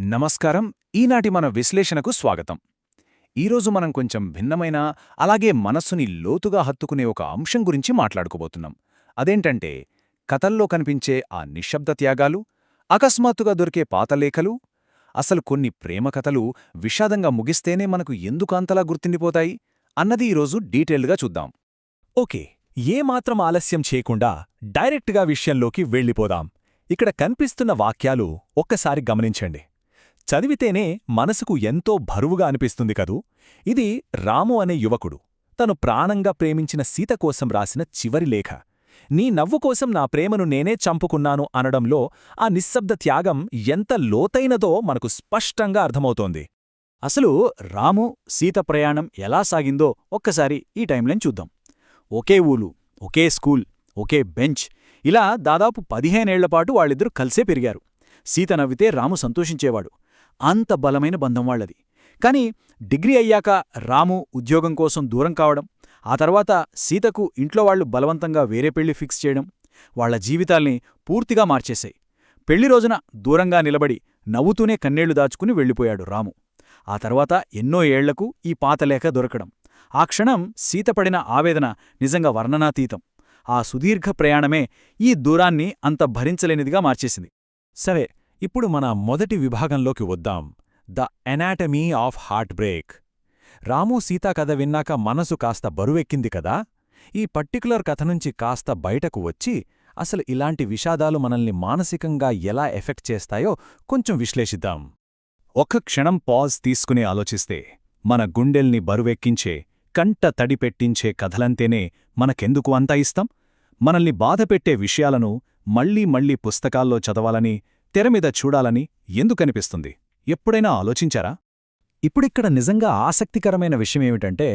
నమస్కారం. ఈనాటి మన విశ్లేషణకు స్వాగతం. ఈరోజు మనం కొంచెం భిన్నమైన, అలాగే మనస్సుని లోతుగా హత్తుకునే ఒక అంశం గురించి మాట్లాడుకోబోతున్నాం. అదేంటంటే, కథల్లో కనిపించే ఆ నిశ్శబ్ద త్యాగాలు, అకస్మాత్తుగా దొరికే పాతలేఖలు. అసలు కొన్ని ప్రేమ కథలు విషాదంగా ముగిస్తేనే మనకు ఎందుకంతలా గుర్తుండిపోతాయి అన్నది ఈరోజు డీటెయిల్డ్గా చూద్దాం. ఓకే, ఏమాత్రం ఆలస్యం చేయకుండా డైరెక్ట్గా విషయంలోకి వెళ్ళిపోదాం. ఇక్కడ కనిపిస్తున్న వాక్యాలు ఒక్కసారి గమనించండి. చదివితేనే మనసుకు ఎంతో బరువుగా అనిపిస్తుంది కదూ. ఇది రాము అనే యువకుడు తను ప్రాణంగా ప్రేమించిన సీత కోసం రాసిన చివరి లేఖ. నీ నవ్వు కోసం నా ప్రేమను నేనే చంపుకున్నాను అనడంలో ఆ నిశ్శబ్ద త్యాగం ఎంత లోతైనదో మనకు స్పష్టంగా అర్థమవుతోంది. అసలు రాము, సీత ప్రయాణం ఎలా సాగిందో ఒక్కసారి ఈ టైంలైన్ చూద్దాం. ఒకే ఊలు, ఒకే స్కూల్, ఒకే బెంచ్, ఇలా దాదాపు 15 ఏళ్లపాటు వాళ్ళిద్దరూ కలిసే పెరిగారు. సీత నవ్వితే రాము సంతోషించేవాడు. అంత బలమైన బంధం వాళ్లది. కాని డిగ్రీ అయ్యాక రాము ఉద్యోగం కోసం దూరం కావడం, ఆ తర్వాత సీతకు ఇంట్లో వాళ్లు బలవంతంగా వేరే పెళ్లి ఫిక్స్ చేయడం వాళ్ల జీవితాల్ని పూర్తిగా మార్చేశాయి. పెళ్లి రోజున దూరంగా నిలబడి నవ్వుతూనే కన్నీళ్లు దాచుకుని వెళ్ళిపోయాడు రాము. ఆ తర్వాత ఎన్నో ఏళ్లకు ఈ పాతలేఖ దొరకడం, ఆ క్షణం సీత పడిన ఆవేదన నిజంగా వర్ణనాతీతం. ఆ సుదీర్ఘ ప్రయాణమే ఈ దూరాన్ని అంత భరించలేనిదిగా మార్చేసింది. సరే, ఇప్పుడు మన మొదటి విభాగంలోకి వద్దాం. The anatomy of heartbreak. Ramu Sita కథ విన్నాక మనసు కాస్త బరువెక్కింది కదా. ఈ పర్టిక్యులర్ కథ నుంచి కాస్త బయటకు వచ్చి అసలు ఇలాంటి విషాదాలు మనల్ని మానసికంగా ఎలా ఎఫెక్ట్ చేస్తాయో కొంచెం విశ్లేషిద్దాం. ఒక్క క్షణం పాజ్ తీసుకుని ఆలోచిస్తే, మన గుండెల్ని బరువెక్కించే, కంట తడిపెట్టించే కథలంతేనే మనకెందుకు అంత ఇష్టం? మనల్ని బాధపెట్టే విషయాలను మళ్లీ మళ్లీ పుస్తకాల్లో చదవాలని, తెరమీద చూడాలని ఎందుకనిపిస్తుంది? ఎప్పుడైనా ఆలోచించారా? ఇప్పుడిక్కడ నిజంగా ఆసక్తికరమైన విషయమేమిటంటే,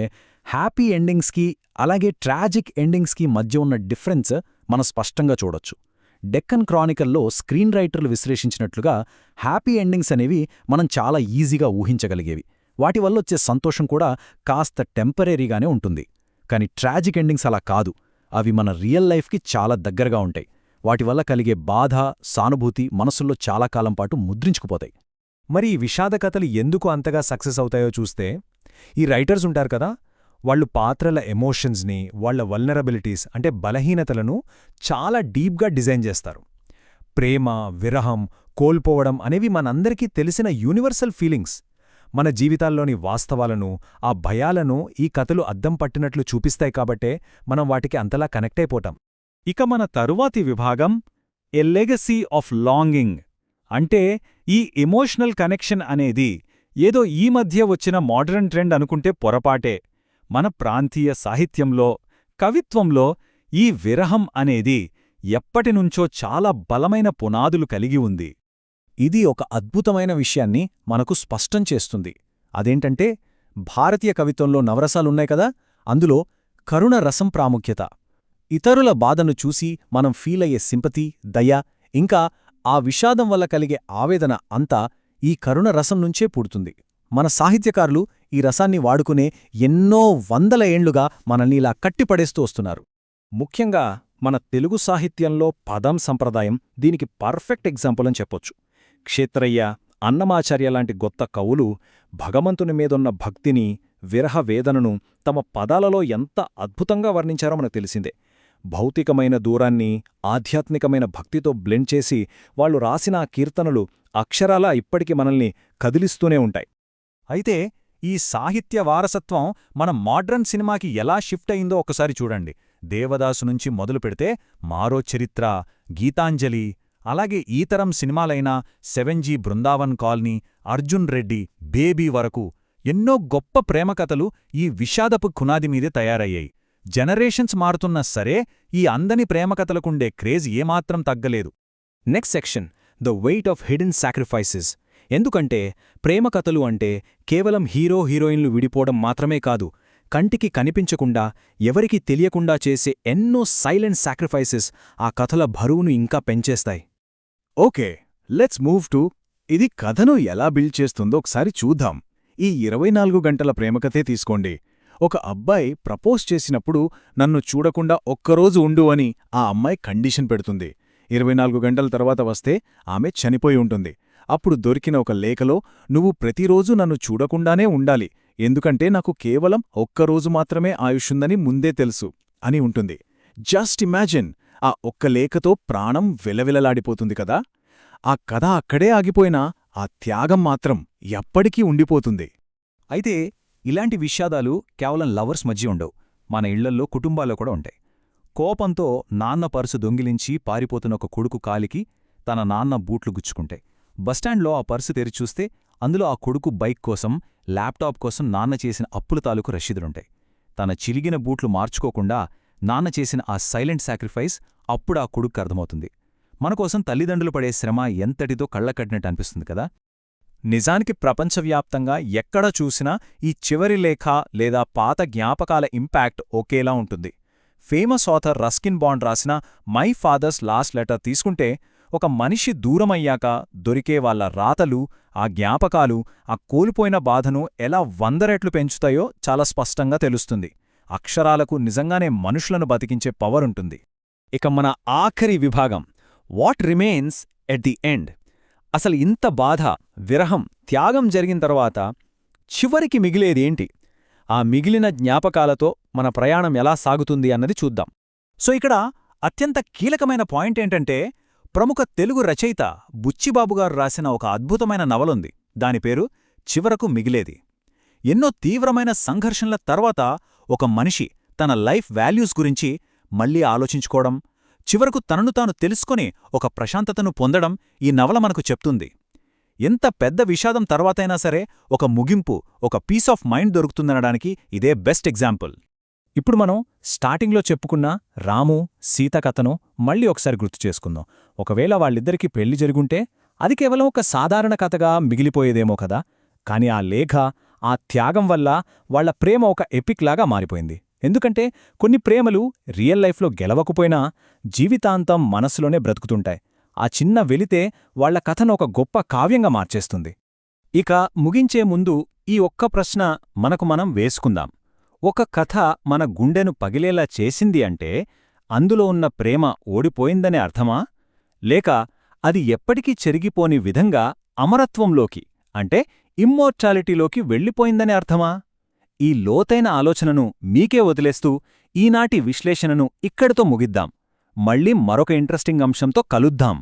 హ్యాపీ ఎండింగ్స్కి అలాగే ట్రాజిక్ ఎండింగ్స్కి మధ్య ఉన్న డిఫరెన్స్ మనం స్పష్టంగా చూడొచ్చు. డెక్కన్ క్రానికల్లో స్క్రీన్ రైటర్లు విశ్లేషించినట్లుగా హ్యాపీ ఎండింగ్స్ అనేవి మనం చాలా ఈజీగా ఊహించగలిగేవి. వాటి వల్లొచ్చే సంతోషం కూడా కాస్త టెంపరీగానే ఉంటుంది. కాని ట్రాజిక్ ఎండింగ్స్ అలా కాదు. అవి మన రియల్ లైఫ్కి చాలా దగ్గరగా ఉంటాయి. వాటివల్ల కలిగే బాధ, సానుభూతి మనసుల్లో చాలా కాలంపాటు ముద్రించుకుపోతాయి. మరి ఈ విషాద కథలు ఎందుకు అంతగా సక్సెస్ అవుతాయో చూస్తే, ఈ రైటర్స్ ఉంటారు కదా, వాళ్ళు పాత్రల ఎమోషన్స్ని, వాళ్ల వల్నరబిలిటీస్ అంటే బలహీనతలను చాలా డీప్గా డిజైన్ చేస్తారు. ప్రేమ, విరహం, కోల్పోవడం అనేవి మనందరికీ తెలిసిన యూనివర్సల్ ఫీలింగ్స్. మన జీవితాల్లోని వాస్తవాలను, ఆ భయాలను ఈ కథలు అద్దం పట్టినట్లు చూపిస్తాయి కాబట్టే మనం వాటికి అంతలా కనెక్ట్ అయిపోతాం. ఇక మన తరువాతి విభాగం ఎ లెగసీ ఆఫ్ లాంగింగ్. అంటే ఈ ఎమోషనల్ కనెక్షన్ అనేది ఏదో ఈ మధ్య వచ్చిన మోడర్న్ ట్రెండ్ అనుకుంటే పొరపాటే. మన ప్రాంతీయ సాహిత్యంలో, కవిత్వంలో ఈ విరహం అనేది ఎప్పటినుంచో చాలా బలమైన పునాదులు కలిగి ఉంది. ఇది ఒక అద్భుతమైన విషయాన్ని మనకు స్పష్టం చేస్తుంది. అదేంటంటే, భారతీయ కవిత్వంలో నవరసాలున్నాయి కదా, అందులో కరుణ రసం ప్రాముఖ్యత. ఇతరుల బాధను చూసి మనం ఫీలయ్యే సింపతి, దయ, ఇంకా ఆ విషాదం వల్ల కలిగే ఆవేదన అంతా ఈ కరుణ రసం నుంచే పుడుతుంది. మన సాహిత్యకారులు ఈ రసాన్ని వాడుకునే ఎన్నో వందల ఏండ్లుగా మనల్ని ఇలా కట్టిపడేస్తూ వస్తున్నారు. ముఖ్యంగా మన తెలుగు సాహిత్యంలో పదం సంప్రదాయం దీనికి పర్ఫెక్ట్ ఎగ్జాంపుల్ అని చెప్పొచ్చు. క్షేత్రయ్య, అన్నమాచార్య లాంటి గొప్ప కవులు భగవంతుని మీదున్న భక్తిని, విరహ వేదనను తమ పదాలలో ఎంత అద్భుతంగా వర్ణించారో మనకు తెలిసిందే. భౌతికమైన దూరాన్ని ఆధ్యాత్మికమైన భక్తితో బ్లెండ్ చేసి వాళ్లు రాసిన ఆ కీర్తనలు అక్షరాలా ఇప్పటికి మనల్ని కదిలిస్తూనే ఉంటాయి. అయితే ఈ సాహిత్య వారసత్వం మన మోడ్రన్ సినిమాకి ఎలా షిఫ్ట్ అయిందో ఒకసారి చూడండి. దేవదాసు నుంచి మొదలు పెడితే మారో చరిత్ర, గీతాంజలి, అలాగే ఈతరం సినిమాలైన 7G Brindavan colony, Arjun Reddy, baby వరకు ఎన్నో గొప్ప ప్రేమకథలు ఈ విషాదపు పునాది మీదే తయారయ్యాయి. జనరేషన్స్ మారుతున్నా సరే ఈ అందని ప్రేమకథలకుండే క్రేజ్ ఏమాత్రం తగ్గలేదు. Next section, the weight of hidden sacrifices. ఎందుకంటే ప్రేమకథలు అంటే కేవలం హీరో హీరోయిన్లు విడిపోవడం మాత్రమే కాదు, కంటికి కనిపించకుండా, ఎవరికీ తెలియకుండా చేసే ఎన్నో సైలెంట్ సాక్రిఫైసెస్ ఆ కథల బరువును ఇంకా పెంచేస్తాయి. ఓకే, లెట్స్ మూవ్ టు ఇది కథను ఎలా బిల్డ్ చేస్తుందో ఒకసారి చూద్దాం. ఈ 24 గంటల ప్రేమకథే తీసుకోండి. ఒక అబ్బాయి ప్రపోజ్ చేసినప్పుడు నన్ను చూడకుండా ఒక్కరోజు ఉండు అని ఆ అమ్మాయి కండిషన్ పెడుతుంది. 24 గంటల తర్వాత వస్తే ఆమె చనిపోయి ఉంటుంది. అప్పుడు దొరికిన ఒక లేఖలో నువ్వు ప్రతిరోజూ నన్ను చూడకుండానే ఉండాలి, ఎందుకంటే నాకు కేవలం ఒక్కరోజు మాత్రమే ఆయుషుందని ముందే తెలుసు అని ఉంటుంది. జస్ట్ ఇమాజిన్, ఆ ఒక్క లేఖతో ప్రాణం విలవిలలాడిపోతుంది కదా. ఆ కథ అక్కడే ఆగిపోయినా ఆ త్యాగం మాత్రం ఎప్పటికీ ఉండిపోతుంది. అయితే ఇలాంటి విషాదాలు కేవలం లవర్స్ మధ్య ఉండవు, మన ఇళ్లల్లో కుటుంబాల్లో కూడా ఉంటాయి. కోపంతో నాన్న పర్సు దొంగిలించి పారిపోతున్న ఒక కొడుకు కాలికి తన నాన్న బూట్లు గుచ్చుకుంటాయి. బస్టాండ్లో ఆ పర్సు తెరిచూస్తే అందులో ఆ కొడుకు బైక్ కోసం, ల్యాప్టాప్ కోసం నాన్న చేసిన అప్పుల తాలూకు రషీదులుంటాయి. తన చిలిగిన బూట్లు మార్చుకోకుండా నాన్న చేసిన ఆ సైలెంట్ సాక్రిఫైస్ అప్పుడు ఆ కొడుకు అర్థమవుతుంది. మనకోసం తల్లిదండ్రులు పడే శ్రమ ఎంతటితో కళ్లకట్టినట్టు అనిపిస్తుంది కదా. నిజానికి ప్రపంచవ్యాప్తంగా ఎక్కడ చూసినా ఈ చివరి లేఖ లేదా పాత జ్ఞాపకాల ఇంపాక్ట్ ఒకేలా ఉంటుంది. ఫేమస్ ఆథర్ రస్కిన్ బాండ్ రాసిన మై ఫాదర్స్ లాస్ట్ లెటర్ తీసుకుంటే, ఒక మనిషి దూరమయ్యాక దొరికే వాళ్ళ రాతలు, ఆ జ్ఞాపకాలు ఆ కోల్పోయిన బాధను ఎలా 100 రెట్లు పెంచుతాయో చాలా స్పష్టంగా తెలుస్తుంది. అక్షరాలకు నిజంగానే మనుషులను బతికించే పవరుంటుంది. ఇక మన ఆఖరి విభాగం, what remains at the end. అసలు ఇంత బాధ, విరహం, త్యాగం జరిగిన తర్వాత చివరికి మిగిలేదేంటి? ఆ మిగిలిన జ్ఞాపకాలతో మన ప్రయాణం ఎలా సాగుతుంది అన్నది చూద్దాం. సో ఇక్కడ అత్యంత కీలకమైన పాయింట్ ఏంటంటే, ప్రముఖ తెలుగు రచయిత బుచ్చిబాబుగారు రాసిన ఒక అద్భుతమైన నవలుంది. దాని పేరు చివరకు మిగిలేది. ఎన్నో తీవ్రమైన సంఘర్షణల తర్వాత ఒక మనిషి తన లైఫ్ వాల్యూస్ గురించి మళ్లీ ఆలోచించుకోవడం, చివరకు తనను తాను తెలుసుకొని ఒక ప్రశాంతతను పొందడం ఈ నవల మనకు చెప్తుంది. ఎంత పెద్ద విషాదం తర్వాతైనా సరే ఒక ముగింపు, ఒక పీస్ ఆఫ్ మైండ్ దొరుకుతుందనడానికి ఇదే బెస్ట్ ఎగ్జాంపుల్. ఇప్పుడు మనం స్టార్టింగ్లో చెప్పుకున్న రాము, సీత కథను మళ్ళీ ఒకసారి గుర్తు చేసుకుందాం. ఒకవేళ వాళ్ళిద్దరికీ పెళ్లి జరుగుంటే అది కేవలం ఒక సాధారణ కథగా మిగిలిపోయేదేమో కదా. కాని ఆ లేఖ, ఆ త్యాగం వల్ల వాళ్ల ప్రేమ ఒక ఎపిక్ లాగా మారిపోయింది. ఎందుకంటే కొన్ని ప్రేమలు రియల్ లైఫ్లో గెలవకపోయినా జీవితాంతం మనసులోనే బ్రతుకుతుంటాయి. ఆ చిన్న వెలితే వాళ్ల కథను ఒక గొప్ప కావ్యంగా మార్చేస్తుంది. ఇక ముగించే ముందు ఈ ఒక్క ప్రశ్న మనకు మనం వేసుకుందాం. ఒక కథ మన గుండెను పగిలేలా చేసింది అంటే అందులో ఉన్న ప్రేమ ఓడిపోయిందనే అర్థమా? లేక అది ఎప్పటికీ చెరిగిపోని విధంగా అమరత్వంలోకి, అంటే ఇమ్మోర్టాలిటీలోకి వెళ్ళిపోయిందనే అర్థమా? ఈ లోతైన ఆలోచనను మీకే వదిలేస్తూ ఈనాటి విశ్లేషణను ఇక్కడితో ముగిద్దాం. మళ్ళీ మరొక ఇంట్రెస్టింగ్ అంశంతో కలుద్దాం.